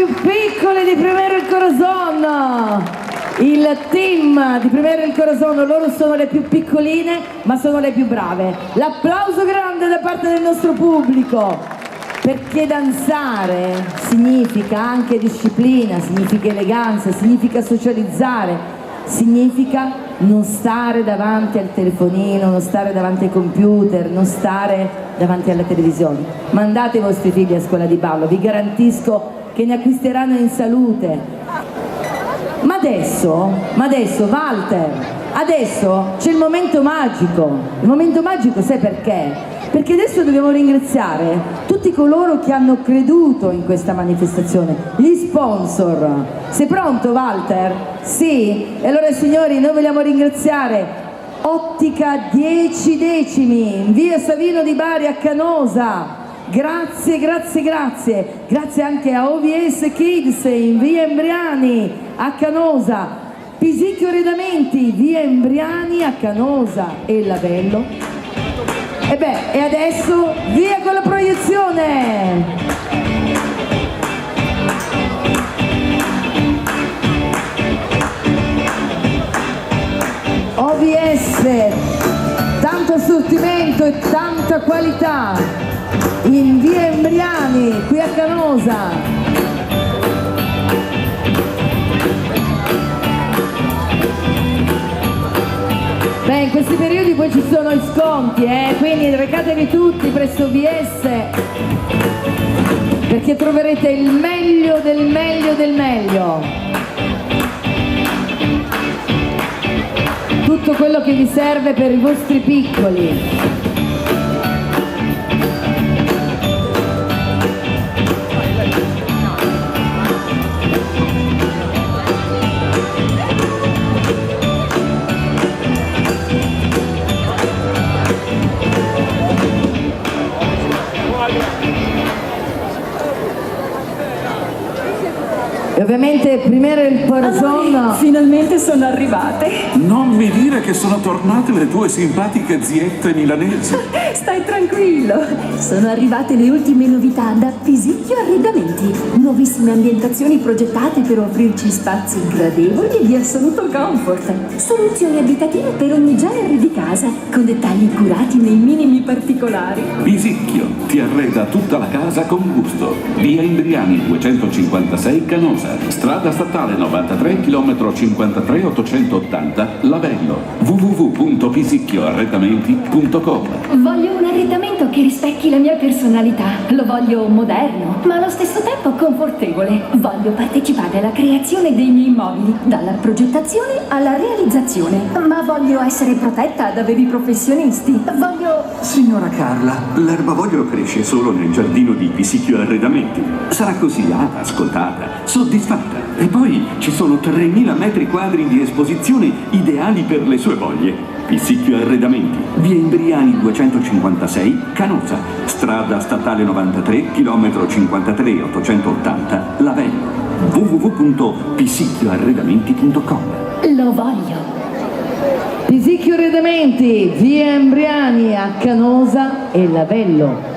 più piccole di Primero il Corazon, il team di Primero il Corazon. Loro sono le più piccoline ma sono le più brave. L'applauso grande da parte del nostro pubblico, perché danzare significa anche disciplina, significa eleganza, significa socializzare, significa non stare davanti al telefonino, non stare davanti ai computer, non stare davanti alla televisione. Mandate i vostri figli a scuola di ballo, vi garantisco che ne acquisteranno in salute. Ma adesso Walter, adesso c'è il momento magico. Il momento magico sai perché? Perché adesso dobbiamo ringraziare tutti coloro che hanno creduto in questa manifestazione, gli sponsor. Sei pronto, Walter? Sì? E allora signori, noi vogliamo ringraziare Ottica 10 Decimi, in via Savino di Bari a Canosa. Grazie, grazie, grazie. Grazie anche a OVS Kids in via Embriani a Canosa. Pisicchio Arredamenti, via Embriani a Canosa e Lavello. E adesso via con la proiezione! OVS, tanto assortimento e tanta qualità in via Embriani, qui a Canosa. Beh, in questi periodi poi ci sono gli sconti, quindi recatevi tutti presso OVS, perché troverete il meglio del meglio del meglio. Tutto quello che vi serve per i vostri piccoli. E ovviamente Primero il Corazon. Finalmente sono arrivate. Non mi dire che sono tornate le tue simpatiche ziette milanesi. Stai tranquillo. Sono arrivate le ultime novità da Pisicchio Arredamenti. Nuovissime ambientazioni progettate per offrirci spazi gradevoli e di assoluto comfort. Soluzioni abitative per ogni genere di casa, con dettagli curati nei minimi particolari. Pisicchio ti arreda tutta la casa con gusto. Via Imbriani 256 Canosa. Strada statale 93, chilometro 53 880, Lavello. www.pisicchioarredamenti.com. Voglio un arredamento che rispecchi la mia personalità. Lo voglio moderno, ma allo stesso tempo confortevole. Voglio partecipare alla creazione dei miei immobili, dalla progettazione alla realizzazione. Ma voglio essere protetta da veri professionisti. Signora Carla, l'erbavoglio cresce solo nel giardino di Pisicchio Arredamenti. Sarà così ascoltata, soddisfatta. E poi ci sono 3.000 metri quadri di esposizione ideali per le sue voglie. Pisicchio Arredamenti, via Imbriani 256, Canosa, strada statale 93, chilometro 53 880, Lavello. www.pisicchioarredamenti.com. Lo voglio. Pisicchio Arredamenti, via Embriani a Canosa e Lavello.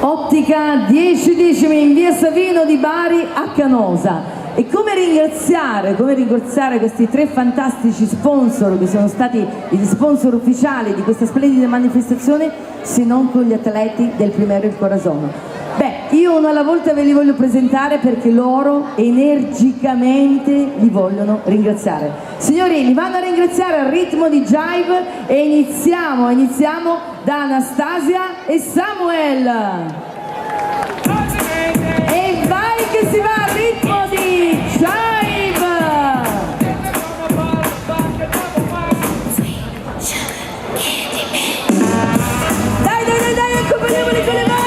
Ottica 10 Decimi in via Savino di Bari a Canosa. E come ringraziare questi 3 fantastici sponsor che sono stati gli sponsor ufficiali di questa splendida manifestazione, se non con gli atleti del Primero il Corazon. Beh, io uno alla volta ve li voglio presentare perché loro energicamente li vogliono ringraziare. Signori, li vanno a ringraziare al ritmo di jive e iniziamo da Anastasia e Samuel. E vai che si va al ritmo di jive! Dai, accompagniamoli con le mani!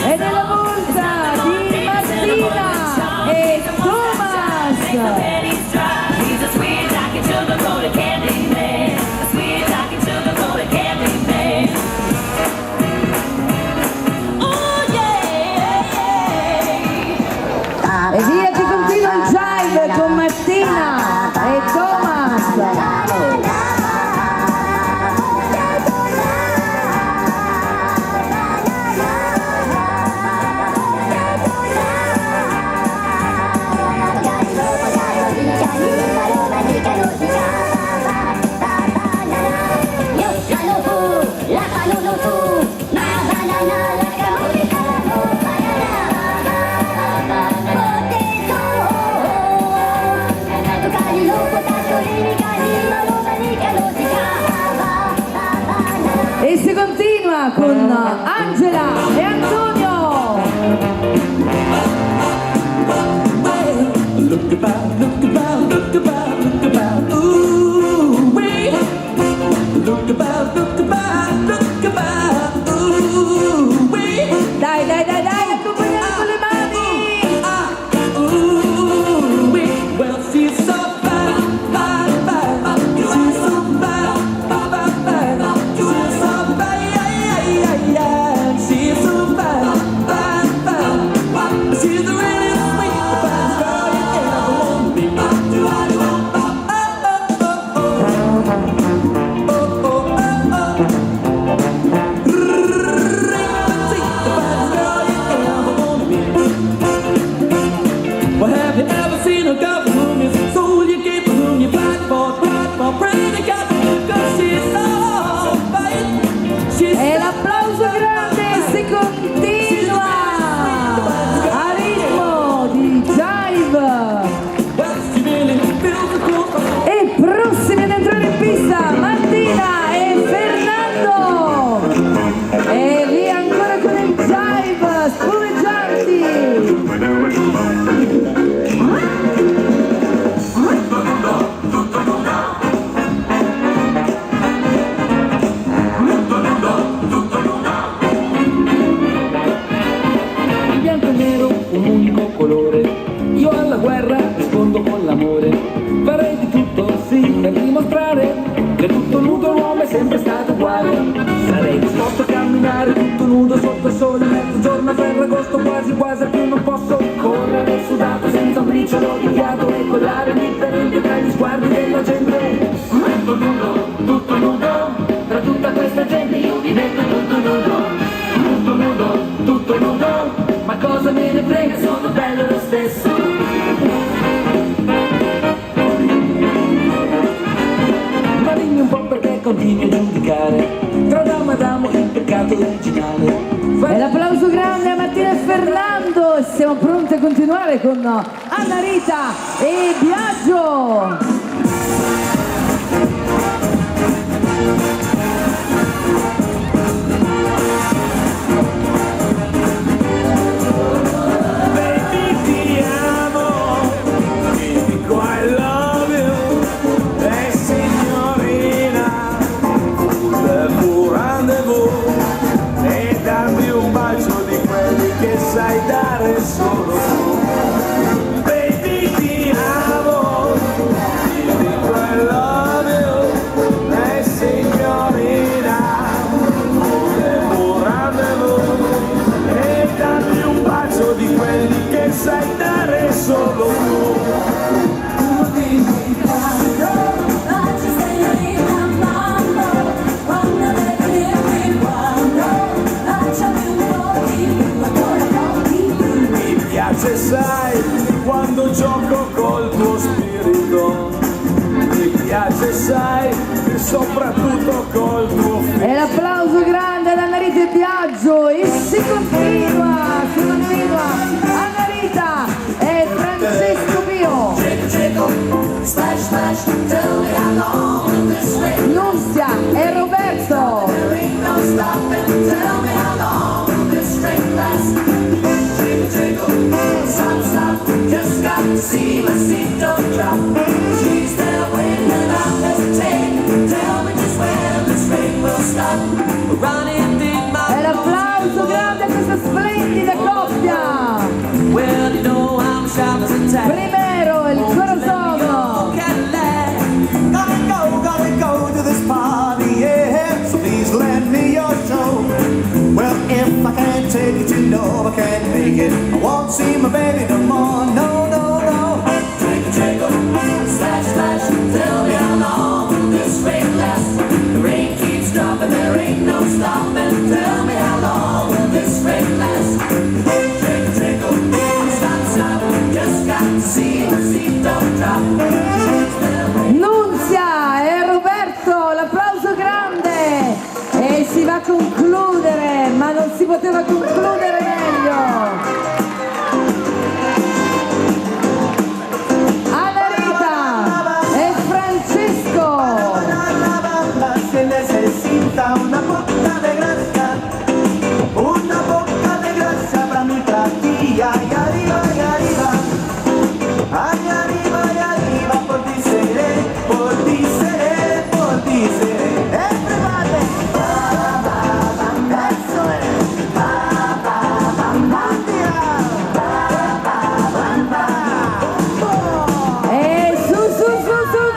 Ed è la volta di Martina e Thomas! E via che continua il jive con Martina e Thomas! E si continua con Angela e Antonio. Look about, look about, look about, look about, ooh, wee. Look about, look about, look about, ooh, wee. Dai, accompagniamo con le mani. Ooh, wee. Well, she's so fine, fine, fine. She's so fine, fine, fine. She's so fine, yeah, yeah. She's so fine, fine, fine. She's the really sweet, the finest girl you ever want to be. Well, have you ever seen a girl whom you sold, you gave, whom you fight for, pray to God, 'cause she's so fine. She's E l'applauso grande si continua a ritmo di jive. well, she really feels the cool. E prossimi ad entrare in pista Martina e Fernando. E via ancora con il jive spumeggianti. Il bianco e nero, un unico colore. Io alla guerra rispondo con l'amore. Farei di tutto, sì, per dimostrare che tutto nudo l'uomo è sempre stato uguale. Sarei disposto a camminare tutto nudo sotto il sole, mezzogiorno a Ferragosto, quasi quasi a più non posso correre sudato senza un briciolo di fiato e collare indifferente tra gli sguardi della gente. Tutto nudo, tra tutta questa gente io mi metto tutto nudo, tutto nudo, ma cosa me ne frega, sono bello lo stesso. Ma dimmi un po' perché continui a giudicare tra dama e damo il peccato originale. E l'applauso grande a Martina e Fernando. E siamo pronti a continuare con Anna Rita e Biagio. Baby, ti amo, ti dico I love you, e signorina, un rendezvous, e dammi un bacio di quelli che sai dare solo tu. Baby, ti amo, ti dico I love you, e signorina, un rendezvous, e dammi un bacio di quelli che sai dare solo tu. piace sai quando gioco col tuo spirito, mi piace sai e soprattutto col tuo figlio. E l'applauso grande ad Annarita e Biagio, e si continua, Annarita e Francesco Pio. Nunzia e Roberto. E l'applauso grande a questa splendida coppia. Primero il Corazono. Gotta go to this party, yeah. So please lend me your show. Well, if I can't take it, you know I can't make it. I won't see my baby no more. No, no, no. Splash, splash, tell me how long will this rain last? The rain keeps dropping, there ain't no stopping. Tell me how long will this rain last? Trickle, trickle, stop, stop. Just got to see the seat don't drop. Nunzia e Roberto, l'applauso grande. E si va a concludere, ma non si poteva concludere meglio. Annarita e Francesco. Se necesita una boca de gracia, una boca de gracia para mi platilla. Y arriba, por ti seré, por ti seré, por ti seré. Everybody, eso es, E su, Grenadi!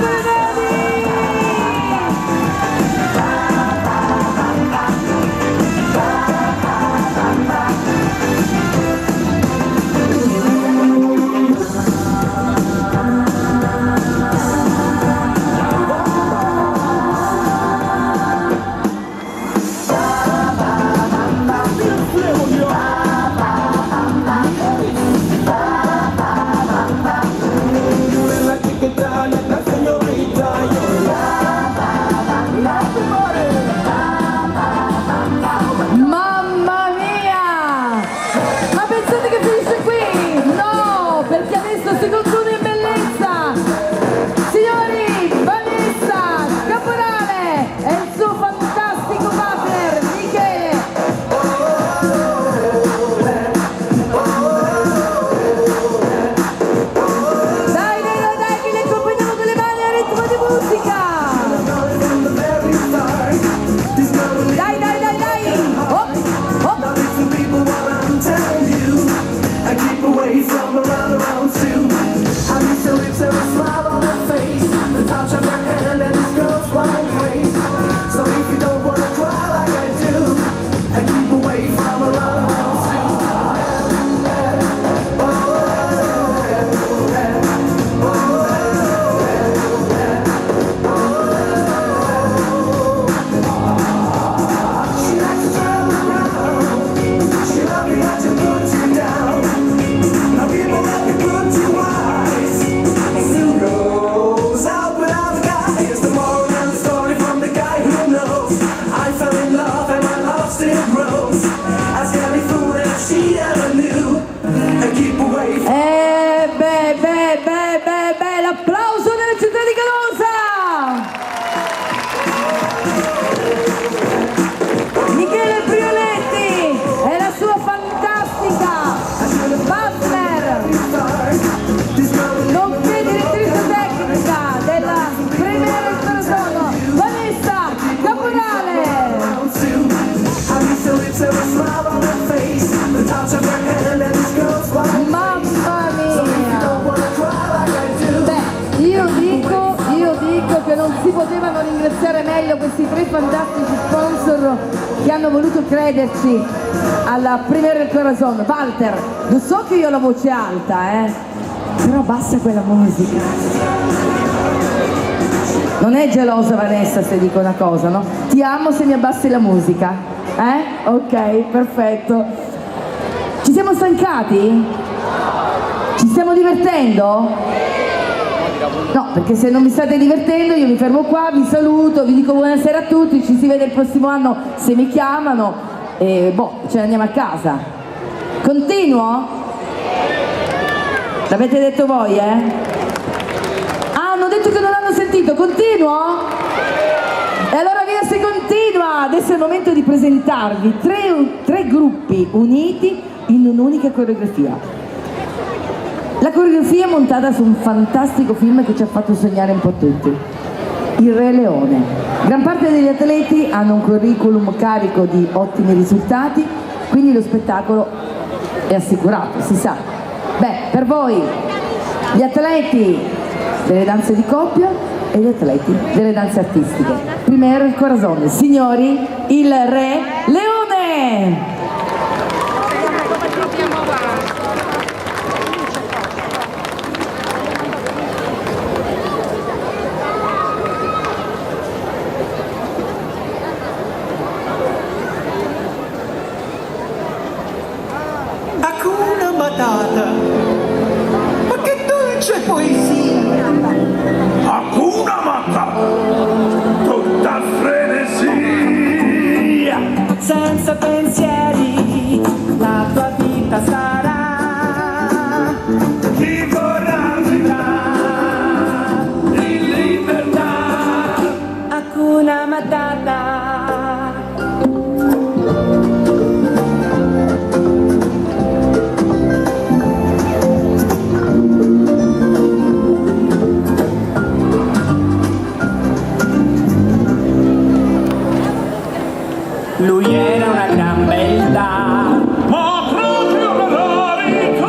Mamma mia! Ma pensate che finisce qui? No, perché adesso si conclude in bellezza! Signori, Vanessa Caporale e il suo fantastico partner Michele! Dai, che li accompagniamo con le mani al ritmo di musica! Dai! Hop! Listen, people, what I'm telling you, I keep away from around too. I miss your lips and a smile on her face, the touch of her hand and this girl's wild grace. So if you don't wanna cry like I do, I keep away from around too. She likes to turn around, she love me not to put you down. Now people let me put you wise. Who goes out without a guy is the moral and the story from the guy who knows. I fell in love and my love still grows. As any fool that she ever knew. And keep away from L'applauso della città di Canosa! Michele Brioletti e la sua fantastica partner, nonché direttrice tecnica della Primera il Corazono, Vanessa Caporale! I miss your lips and a smile on her face, the touch of her hand and this girl's wild. Mamma mia! Don't wanna cry like I do. Beh, io dico che non si potevano ringraziare meglio questi tre fantastici sponsor che hanno voluto crederci alla Primera del Corazon. Walter, lo so che io ho la voce alta, però basta quella musica. Non è gelosa Vanessa se dico una cosa, no? Ti amo se mi abbassi la musica, Ok, perfetto. Ci siamo stancati? Ci stiamo divertendo? No, perché se non vi state divertendo io mi fermo qua, vi saluto, vi dico buonasera a tutti, ci si vede il prossimo anno se mi chiamano e boh, ce ne andiamo a casa. Continuo? L'avete detto voi, eh? Ah, hanno detto che non hanno sentito, continuo? E allora via se continua! Adesso è il momento di presentarvi tre gruppi uniti in un'unica coreografia. La coreografia è montata su un fantastico film che ci ha fatto sognare un po' tutti, Il Re Leone. Gran parte degli atleti hanno un curriculum carico di ottimi risultati, quindi lo spettacolo è assicurato, si sa. Beh, per voi gli atleti delle danze di coppia e gli atleti delle danze artistiche. Primero il corazon, signori, il Re Leone! Hakuna Matata, ma che dolce poesia! Hakuna Matata, tutta frenesia. Senza pensieri, la tua vita sarà. Chi vorrà vivrà in libertà. Hakuna Matata. Lui era una gran beltà, Ma proprio la verità.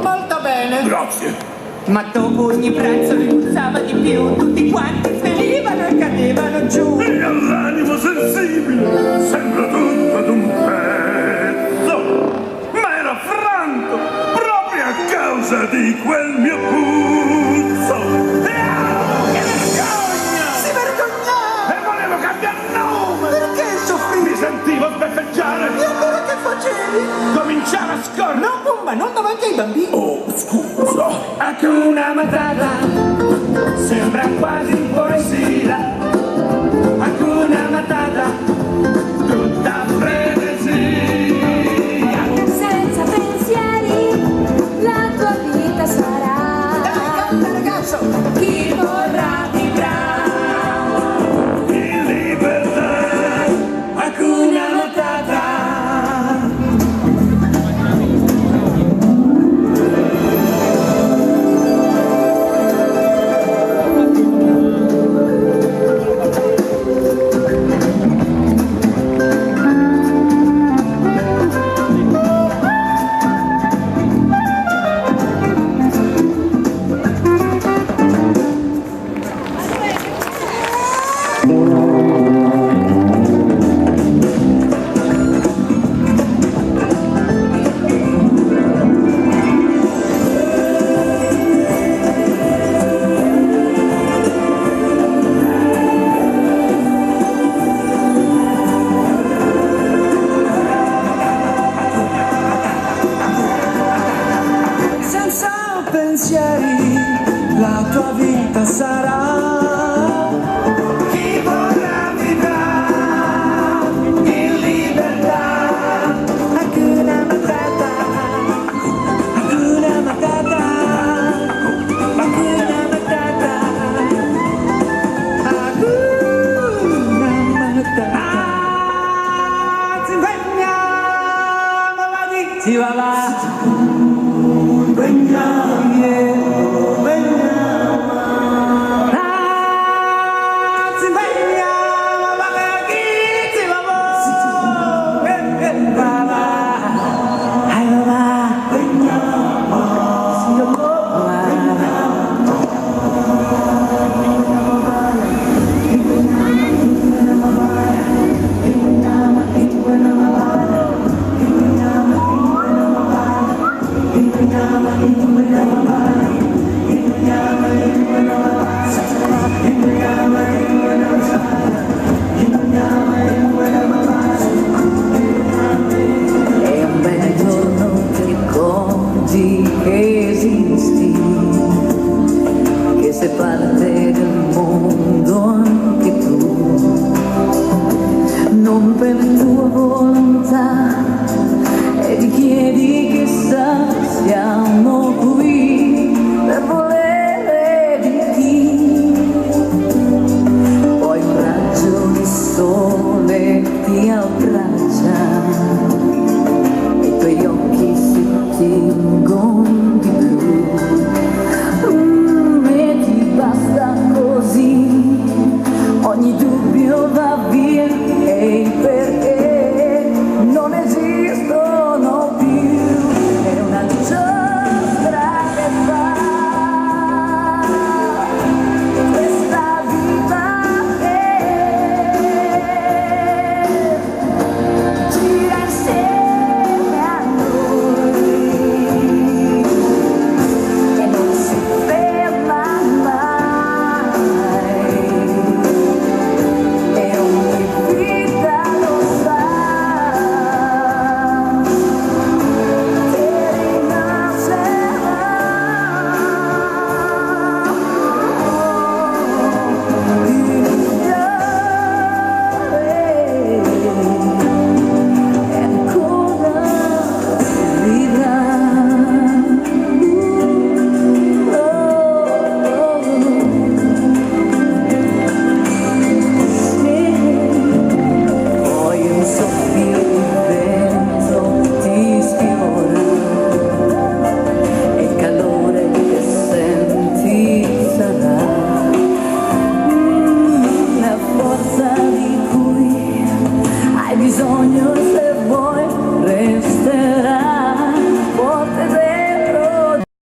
molto bene, Grazie. ma dopo ogni pranzo lui puzzava di più, tutti quanti svenivano e cadevano giù. E all'animo sensibile sembra tutto ad un pezzo. Ma era franco proprio a causa di quel mio puzzo. Che vergogna! Si vergognava! E volevo cambiare nome! Perché Mi soffrivi? sentivo sbeffeggiare! E allora che facevi? Cominciava a scorrere! No, ma non davanti ai bambini. Oh, scusa! Hakuna Matata, sembra quasi poesia. Hakuna Matata, Tutta frenesia! Senza pensieri, la tua vita sarà. canta ragazzo! Chi vorrà vivrà. In libertà! Hakuna Matata. Senza pensieri, la tua vita sarà. Chi vorrà vivrà in libertà. Hakuna Matata, Hakuna Matata, Hakuna Matata, Hakuna Matata. Chihuahua. Bye. ti chiedi che siamo qui.